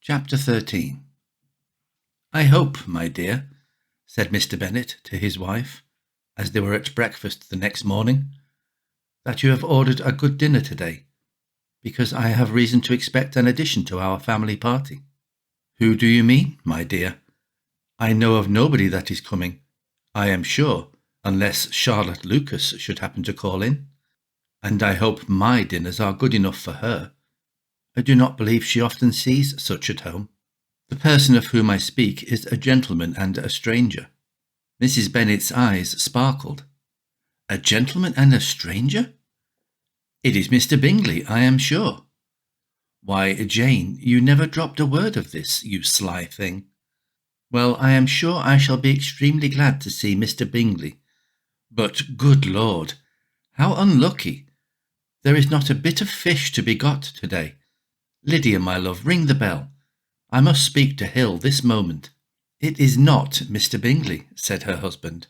Chapter 13. "I hope, my dear," said Mr. Bennet to his wife, as they were at breakfast the next morning, "that you have ordered a good dinner today, because I have reason to expect an addition to our family party." "Who do you mean, my dear? I know of nobody that is coming, I am sure, unless Charlotte Lucas should happen to call in. And I hope my dinners are good enough for her. I do not believe she often sees such at home. The person of whom I speak is a gentleman and a stranger." Mrs. Bennet's eyes sparkled. "A gentleman and a stranger? It is Mr. Bingley, I am sure. Why, Jane, you never dropped a word of this, you sly thing. Well, I am sure I shall be extremely glad to see Mr. Bingley. But, good Lord, how unlucky! There is not a bit of fish to be got today. Lydia, my love, ring the bell. I must speak to Hill this moment." "It is not Mr. Bingley," said her husband.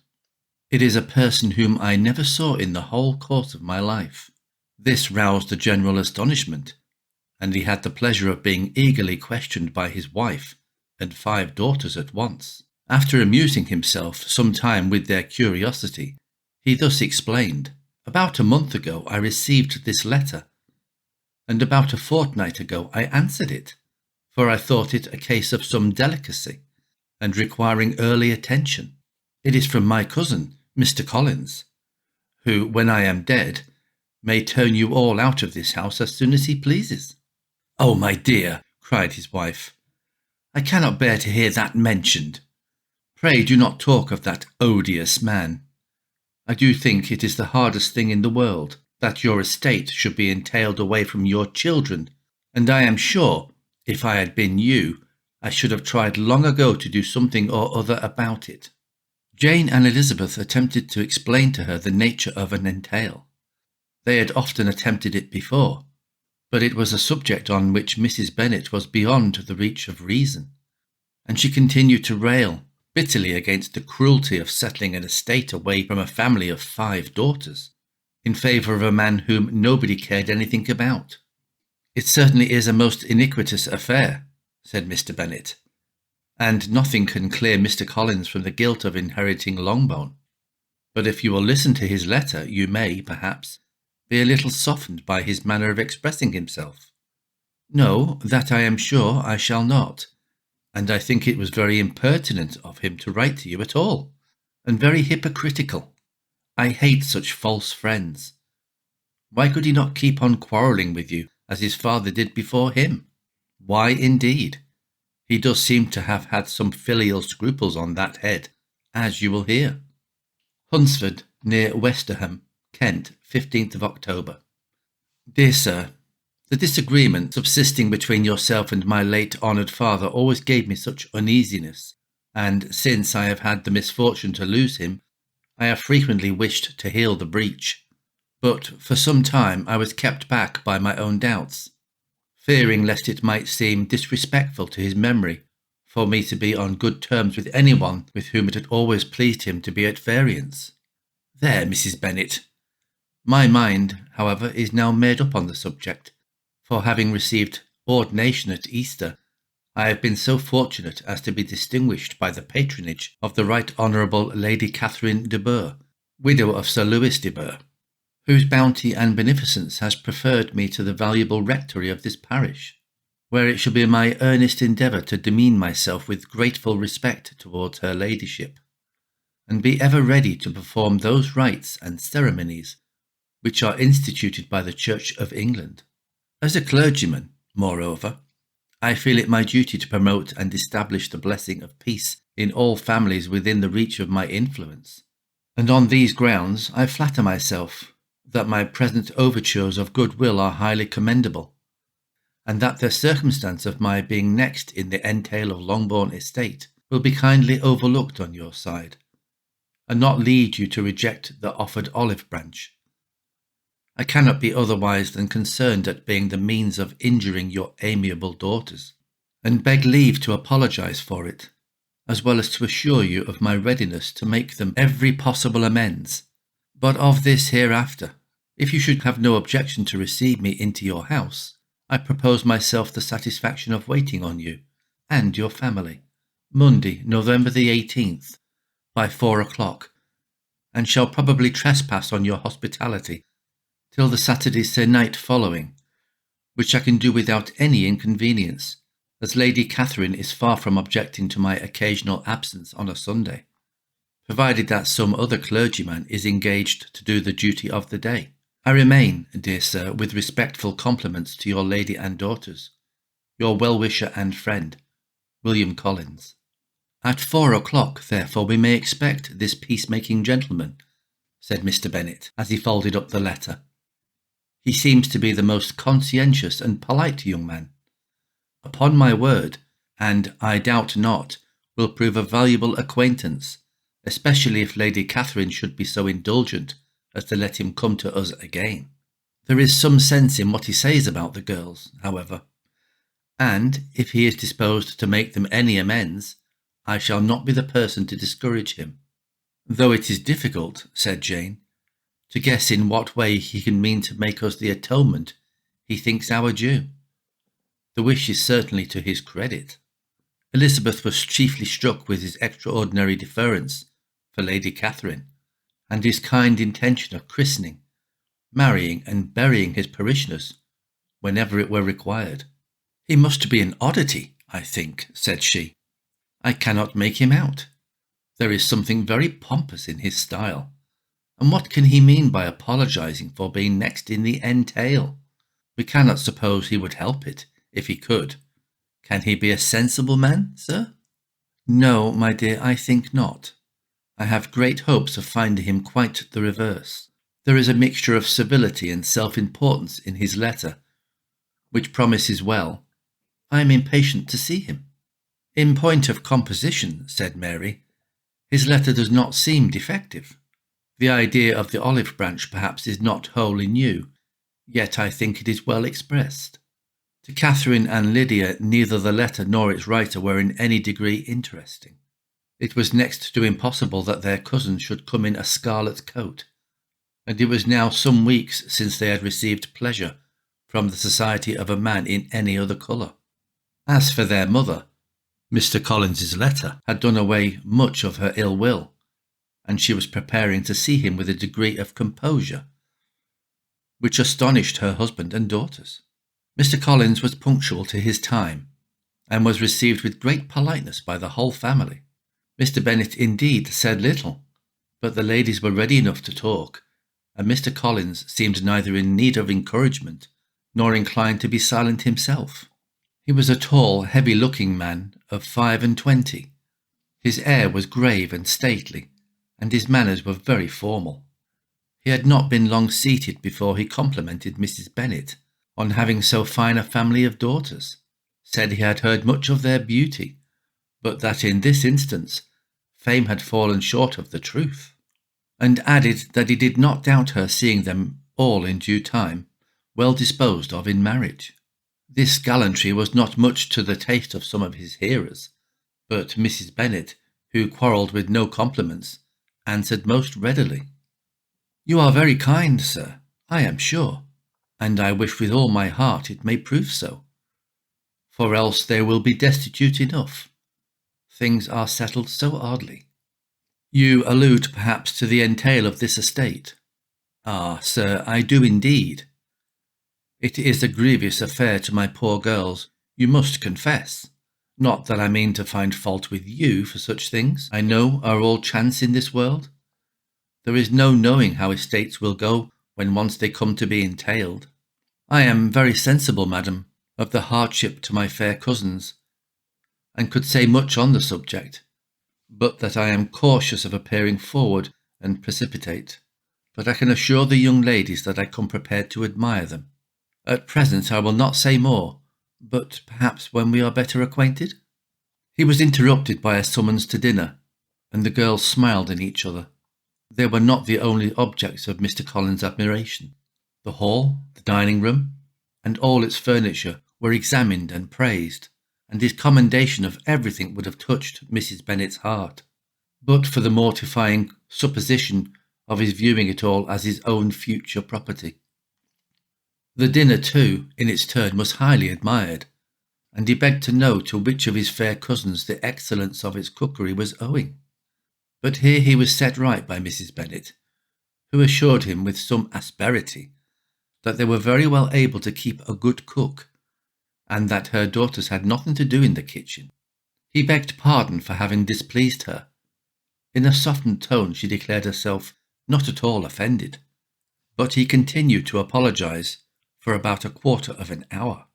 "It is a person whom I never saw in the whole course of my life." This roused a general astonishment, and he had the pleasure of being eagerly questioned by his wife and 5 daughters at once. After amusing himself some time with their curiosity, he thus explained: "About a month ago I received this letter, and about a fortnight ago I answered it, for I thought it a case of some delicacy, and requiring early attention. It is from my cousin, Mr. Collins, who, when I am dead, may turn you all out of this house as soon as he pleases." "Oh, my dear," cried his wife, "I cannot bear to hear that mentioned. Pray do not talk of that odious man. I do think it is the hardest thing in the world, that your estate should be entailed away from your children, and I am sure, if I had been you, I should have tried long ago to do something or other about it." Jane and Elizabeth attempted to explain to her the nature of an entail. They had often attempted it before, but it was a subject on which Mrs. Bennet was beyond the reach of reason, and she continued to rail bitterly against the cruelty of settling an estate away from a family of 5 daughters, in favour of a man whom nobody cared anything about. "It certainly is a most iniquitous affair," said Mr. Bennet, "and nothing can clear Mr. Collins from the guilt of inheriting Longbourn. But if you will listen to his letter, you may, perhaps, be a little softened by his manner of expressing himself." "No, that I am sure I shall not, and I think it was very impertinent of him to write to you at all, and very hypocritical. I hate such false friends. Why could he not keep on quarrelling with you, as his father did before him? Why, indeed? He does seem to have had some filial scruples on that head, as you will hear." "Hunsford, near Westerham, Kent, 15th of October. "Dear Sir, the disagreement subsisting between yourself and my late honoured father always gave me such uneasiness, and since I have had the misfortune to lose him, I have frequently wished to heal the breach, but for some time I was kept back by my own doubts, fearing lest it might seem disrespectful to his memory for me to be on good terms with anyone with whom it had always pleased him to be at variance. There, Mrs. Bennet. My mind, however, is now made up on the subject, for having received ordination at Easter, I have been so fortunate as to be distinguished by the patronage of the Right Honourable Lady Catherine de Bourgh, widow of Sir Louis de Bourgh, whose bounty and beneficence has preferred me to the valuable rectory of this parish, where it shall be my earnest endeavour to demean myself with grateful respect towards her ladyship, and be ever ready to perform those rites and ceremonies which are instituted by the Church of England. As a clergyman, moreover, I feel it my duty to promote and establish the blessing of peace in all families within the reach of my influence, and on these grounds I flatter myself that my present overtures of goodwill are highly commendable, and that the circumstance of my being next in the entail of Longbourn estate will be kindly overlooked on your side, and not lead you to reject the offered olive branch. I cannot be otherwise than concerned at being the means of injuring your amiable daughters, and beg leave to apologize for it, as well as to assure you of my readiness to make them every possible amends. But of this hereafter, if you should have no objection to receive me into your house, I propose myself the satisfaction of waiting on you and your family, Monday, November the 18th, by 4 o'clock, and shall probably trespass on your hospitality till the Saturday se'nnight following, which I can do without any inconvenience, as Lady Catherine is far from objecting to my occasional absence on a Sunday, provided that some other clergyman is engaged to do the duty of the day. I remain, dear sir, with respectful compliments to your lady and daughters, your well-wisher and friend, William Collins. At 4 o'clock, therefore, we may expect this peacemaking gentleman, said Mr. Bennet, as he folded up the letter. He seems to be the most conscientious and polite young man. Upon my word, and I doubt not, will prove a valuable acquaintance, especially if Lady Catherine should be so indulgent as to let him come to us again. There is some sense in what he says about the girls, however, and if he is disposed to make them any amends, I shall not be the person to discourage him. Though it is difficult, said Jane, to guess in what way he can mean to make us the atonement he thinks our due. The wish is certainly to his credit. Elizabeth was chiefly struck with his extraordinary deference for Lady Catherine, and his kind intention of christening, marrying, and burying his parishioners whenever it were required. He must be an oddity, I think, said she. I cannot make him out. There is something very pompous in his style. And what can he mean by apologizing for being next in the entail? We cannot suppose he would help it, if he could. Can he be a sensible man, sir? No, my dear, I think not. I have great hopes of finding him quite the reverse. There is a mixture of civility and self-importance in his letter, which promises well. I am impatient to see him. In point of composition, said Mary, his letter does not seem defective. The idea of the olive branch perhaps is not wholly new, yet I think it is well expressed. To Catherine and Lydia neither the letter nor its writer were in any degree interesting. It was next to impossible that their cousin should come in a scarlet coat, and it was now some weeks since they had received pleasure from the society of a man in any other colour. As for their mother, Mr. Collins's letter had done away much of her ill will, and she was preparing to see him with a degree of composure which astonished her husband and daughters. Mr. Collins was punctual to his time, and was received with great politeness by the whole family. Mr. Bennet indeed said little, but the ladies were ready enough to talk, and Mr. Collins seemed neither in need of encouragement nor inclined to be silent himself. He was a tall, heavy-looking man of 25. His air was grave and stately, and his manners were very formal. He had not been long seated before he complimented Mrs. Bennet on having so fine a family of daughters, said he had heard much of their beauty, but that in this instance fame had fallen short of the truth, and added that he did not doubt her seeing them all in due time well disposed of in marriage. This gallantry was not much to the taste of some of his hearers, but Mrs. Bennet, who quarrelled with no compliments, answered most readily. You are very kind, sir, I am sure, and I wish with all my heart it may prove so, for else they will be destitute enough. Things are settled so oddly. You allude perhaps to the entail of this estate. Ah, sir, I do indeed. It is a grievous affair to my poor girls, you must confess. Not that I mean to find fault with you for such things, I know are all chance in this world. There is no knowing how estates will go when once they come to be entailed. I am very sensible, madam, of the hardship to my fair cousins, and could say much on the subject, but that I am cautious of appearing forward and precipitate. But I can assure the young ladies that I come prepared to admire them. At present I will not say more, but perhaps when we are better acquainted. He was interrupted by a summons to dinner, and the girls smiled at each other. They were not the only objects of Mr. Collins' admiration. The hall, the dining-room, and all its furniture were examined and praised, and his commendation of everything would have touched Mrs. Bennet's heart, but for the mortifying supposition of his viewing it all as his own future property. The dinner, too, in its turn was highly admired, and he begged to know to which of his fair cousins the excellence of its cookery was owing. But here he was set right by Mrs. Bennet, who assured him with some asperity that they were very well able to keep a good cook, and that her daughters had nothing to do in the kitchen. He begged pardon for having displeased her. In a softened tone she declared herself not at all offended, but he continued to apologize for about a quarter of an hour.